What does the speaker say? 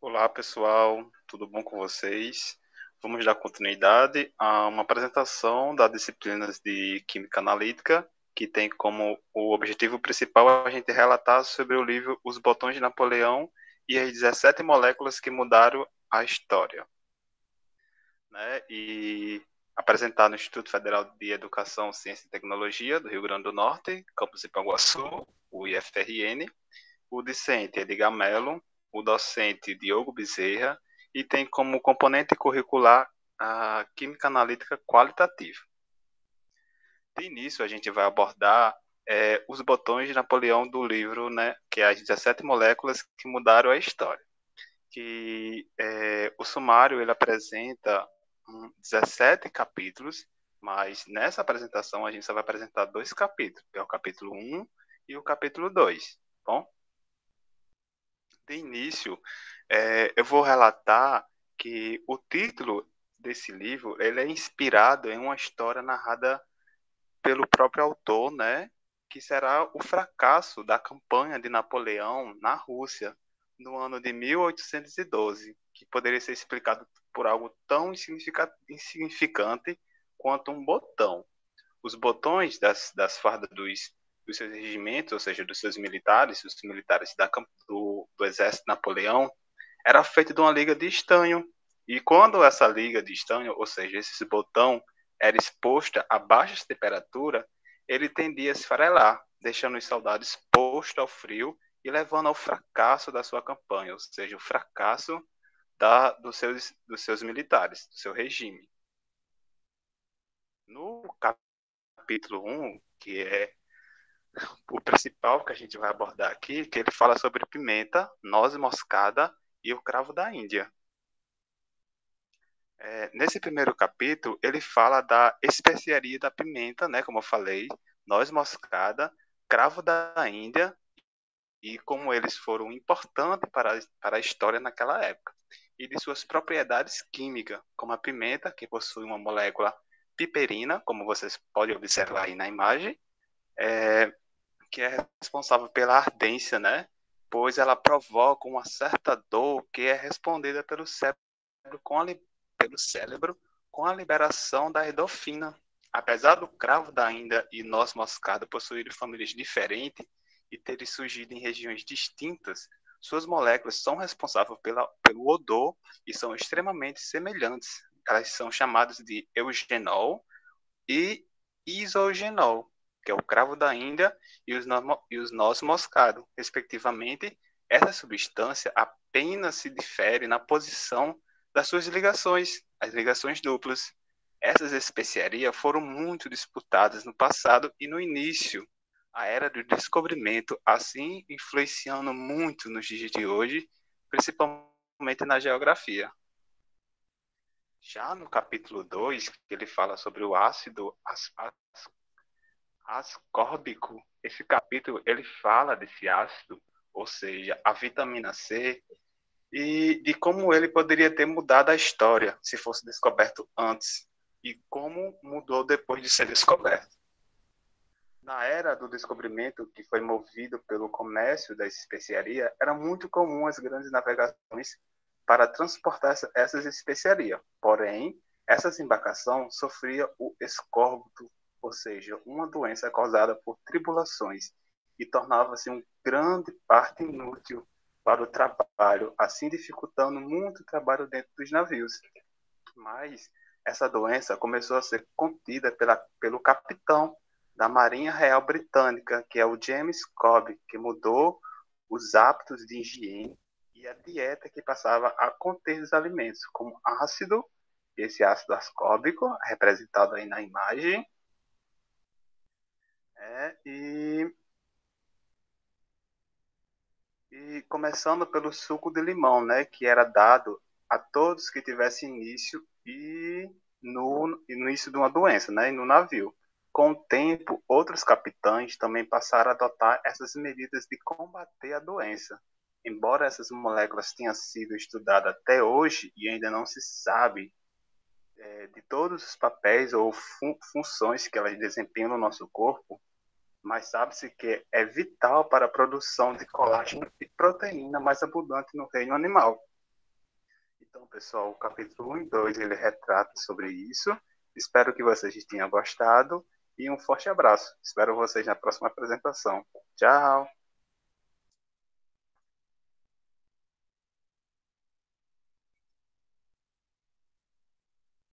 Olá, pessoal, tudo bom com vocês? Vamos dar continuidade a uma apresentação da disciplina de Química Analítica, que tem como o objetivo principal a gente relatar sobre o livro Os Botões de Napoleão e as 17 moléculas que mudaram a história, né? E apresentar no Instituto Federal de Educação, Ciência e Tecnologia do Rio Grande do Norte, campus de Panguaçu, o IFRN. O discente Edgar Mello, o docente Diogo Bezerra, e tem como componente curricular a Química Analítica Qualitativa. De início, a gente vai abordar os botões de Napoleão do livro, né, que é as 17 moléculas que mudaram a história. Que o sumário ele apresenta 17 capítulos, mas nessa apresentação a gente só vai apresentar dois capítulos, que é o capítulo 1 e o capítulo 2, bom? De início, eu vou relatar que o título desse livro ele é inspirado em uma história narrada pelo próprio autor, né, que será o fracasso da campanha de Napoleão na Rússia no ano de 1812, que poderia ser explicado por algo tão insignificante quanto um botão. Os botões das fardas dos seus regimentos, ou seja, dos seus militares, os militares do exército de Napoleão, era feito de uma liga de estanho. E quando essa liga de estanho, ou seja, esse botão, era exposta a baixa temperatura, ele tendia a esfarelar, deixando os soldados expostos ao frio e levando ao fracasso da sua campanha, ou seja, o fracasso dos seus militares, do seu regime. No capítulo 1, que é o principal que a gente vai abordar aqui, que ele fala sobre pimenta, noz moscada e o cravo da Índia. Nesse primeiro capítulo, ele fala da especiaria da pimenta, né, como eu falei, noz moscada, cravo da Índia e como eles foram importantes para a história naquela época. E de suas propriedades químicas, como a pimenta, que possui uma molécula piperina, como vocês podem observar aí na imagem, que é responsável pela ardência, né? Pois ela provoca uma certa dor que é respondida com a, pelo cérebro com a liberação da endorfina. Apesar do cravo da Índia e noz moscada possuírem famílias diferentes e terem surgido em regiões distintas, suas moléculas são responsáveis pelo odor e são extremamente semelhantes. Elas são chamadas de eugenol e isogenol, que é o cravo da Índia e os noz moscado, respectivamente. Essa substância apenas se difere na posição das suas ligações, as ligações duplas. Essas especiarias foram muito disputadas no passado e no início, a era do descobrimento, assim influenciando muito nos dias de hoje, principalmente na geografia. Já no capítulo 2, que ele fala sobre o ácido ascórbico, esse capítulo ele fala desse ácido, ou seja, a vitamina C, e de como ele poderia ter mudado a história se fosse descoberto antes, e como mudou depois de ser descoberto. Na era do descobrimento, que foi movido pelo comércio da especiaria, era muito comum as grandes navegações para transportar essas especiarias. Porém, essas embarcações sofriam o escórbuto, ou seja, uma doença causada por tribulações, e tornava-se uma grande parte inútil para o trabalho, assim dificultando muito o trabalho dentro dos navios. Mas essa doença começou a ser contida pelo capitão da Marinha Real Britânica, que é o James Cobb, que mudou os hábitos de higiene e a dieta que passava a conter os alimentos, como ácido, esse ácido ascórbico, representado aí na imagem, é, e começando pelo suco de limão, né, que era dado a todos que tivessem início e no início de uma doença, né, no navio. Com o tempo, outros capitães também passaram a adotar essas medidas de combater a doença. Embora essas moléculas tenham sido estudadas até hoje e ainda não se sabe de todos os papéis ou funções que elas desempenham no nosso corpo, mas sabe-se que é vital para a produção de colágeno e proteína mais abundante no reino animal. Então, pessoal, o capítulo 1 e 2 ele retrata sobre isso. Espero que vocês tenham gostado e um forte abraço. Espero vocês na próxima apresentação. Tchau!